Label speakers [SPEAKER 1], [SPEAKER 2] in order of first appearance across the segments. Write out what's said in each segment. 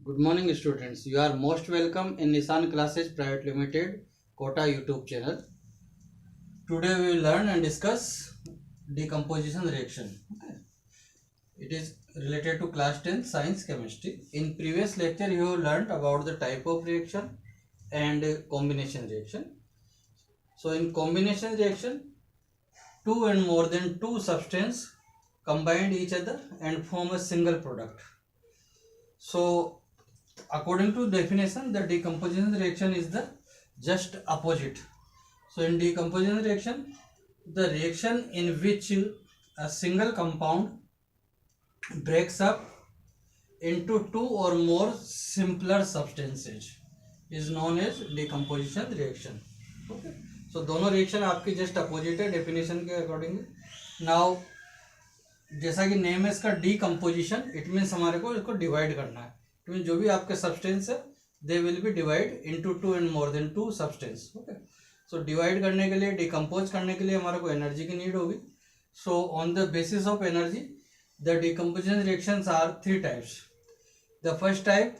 [SPEAKER 1] Good morning, students. You are most welcome in Nissan Classes Private Limited Kota YouTube channel. Today we will learn and discuss decomposition reaction. It is related to class 10 science chemistry. In previous lecture, you have learned about the type of reaction and combination reaction. So in combination reaction, two and more than two substances combine each other and form a single product. So according to definition, the decomposition reaction is the just opposite. So in decomposition reaction, the reaction in which a single compound breaks up into two or more simpler substances is known as decomposition reaction. Okay. So दोनों reaction आपकी just opposite है definition के according. Now जैसा कि name है इसका decomposition, it means हमारे को इसको डिवाइड करना है. इट मीन जो भी आपके सब्सटेंस है they will be divide into two and more than two substance. Okay. So divide करने के लिए, डिकम्पोज करने के लिए हमारे को एनर्जी की नीड होगी. So on the basis of energy the decomposition reactions are three types. The first type,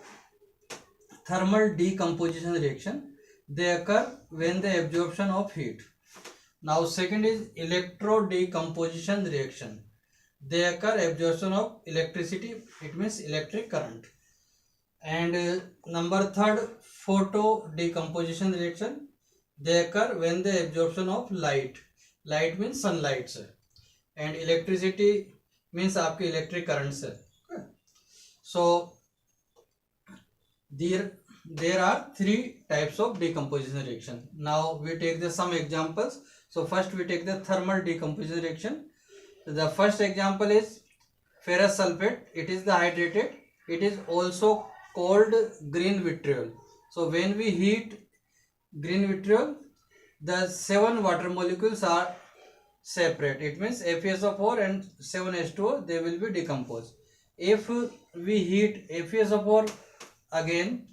[SPEAKER 1] thermal decomposition reaction, they occur when the absorption of heat. Now second is electro decomposition reaction, they occur absorption of electricity, it means electric current. And number third, photo decomposition reaction, they occur when the absorption of light, light means sunlight sir, and electricity means आपके electric current sir. So there are three types of decomposition reaction. Now we take some examples. So first we take the thermal decomposition reaction. The first example is ferrous sulfate. It is the hydrated. It is also called green vitriol. So when we heat green vitriol, the 7 water molecules are separate. It means FeSO4 and 7H2O, they will be decomposed. If we heat FeSO4 again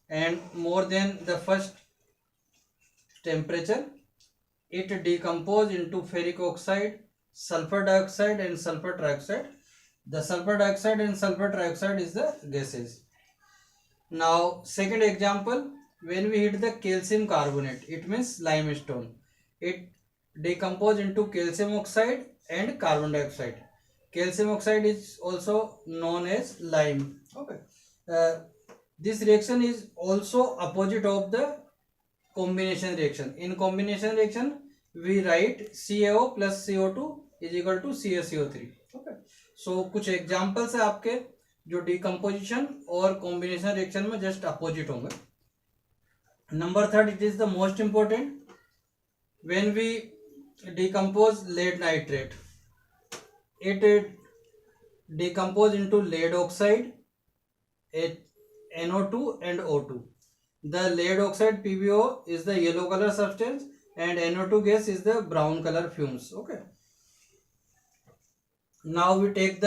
[SPEAKER 1] and more than the first temperature, it decompose into ferric oxide, sulfur dioxide and sulfur trioxide. The sulfur dioxide and sulfur trioxide is the gases. Now second example, when we heat the calcium carbonate, it means limestone, it decompose into calcium oxide and carbon dioxide. Calcium oxide is also known as lime. Okay. This reaction is also opposite of the combination reaction. In combination reaction, we write CaO plus CO2 is equal to CaCO3. Okay. So कुछ examples है आपके जो decomposition और combination reaction में just opposite होंगे. Number third, it is the most important. When we decompose lead nitrate, it decompose into lead oxide, NO2 and O2. The lead oxide PbO is the yellow color substance and NO2 gas is the brown color fumes. Okay. Now we take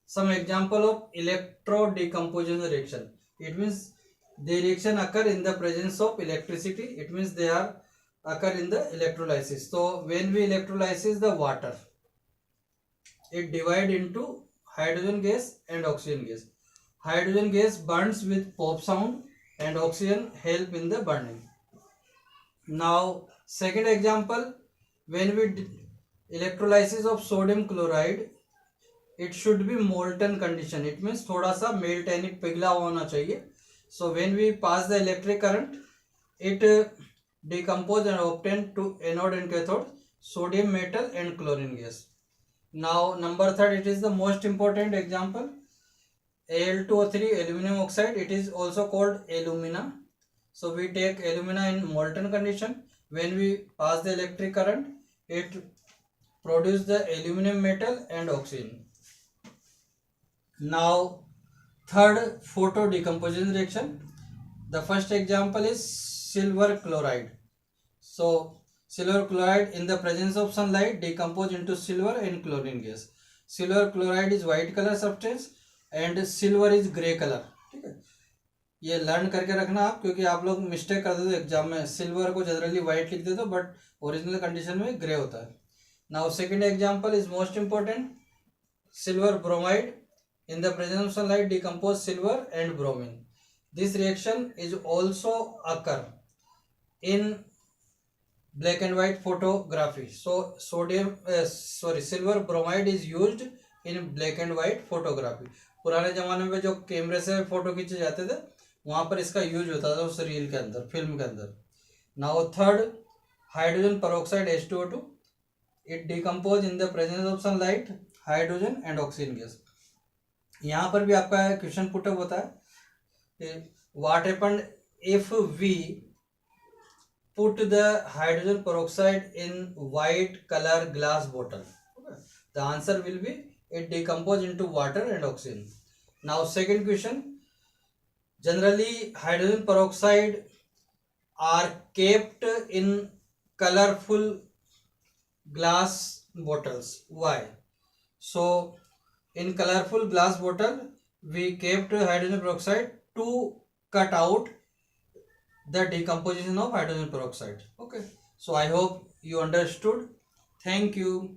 [SPEAKER 1] some example of electro decomposition reaction. It means the reaction occur in the presence of electricity. It means they are occur in the electrolysis. So when we electrolysis the water, it divide into hydrogen gas and oxygen gas. Hydrogen gas burns with pop sound and oxygen help in the burning. Now second example, when we electrolysis of sodium chloride, it should be molten condition. It means थोड़ा सा melt यानी पिघला होना चाहिए. So when we pass the electric current, it decompose and obtain to anode and cathode, sodium metal and chlorine gas. Now number third, it is the most important example, Al2O3 aluminum oxide. It is also called alumina. So we take alumina in molten condition. When we pass the electric current, it produce the aluminum metal and oxygen. Now third, photo decomposition reaction. The first example is silver chloride. So silver chloride in the presence of sunlight decompose into silver and chlorine gas. Silver chloride is white color substance and silver is grey colour. ठीक है, ये learn करके रखना आप, क्योंकि आप लोग mistake करते थे एग्जाम में, सिल्वर को जनरली वाइट लिख देते हो बट ओरिजिनल कंडीशन में ग्रे होता है. Now second example is most important, silver bromide. in the presence of sunlight decompose silver and bromine. This reaction is also occur in black and white photography. So silver bromide is used in black and white photography. पुराने जमाने में जो कैमरे से photo खींचे जाते थे वहां पर इसका यूज होता था उस रील के अंदर, फिल्म के अंदर. Now third, hydrogen peroxide H2O2, it decompose in the presence of sunlight, hydrogen and oxygen gas. यहाँ पर भी आपका क्वेश्चन पुटअप होता है, what happened if we put the hydrogen peroxide in white color glass bottle? Okay. The answer will be it decompose into water and oxygen. Now second question, generally hydrogen peroxide are kept in colorful glass bottles. Why? So in colorful glass bottle we kept hydrogen peroxide to cut out the decomposition of hydrogen peroxide. Okay, so I hope you understood. Thank you.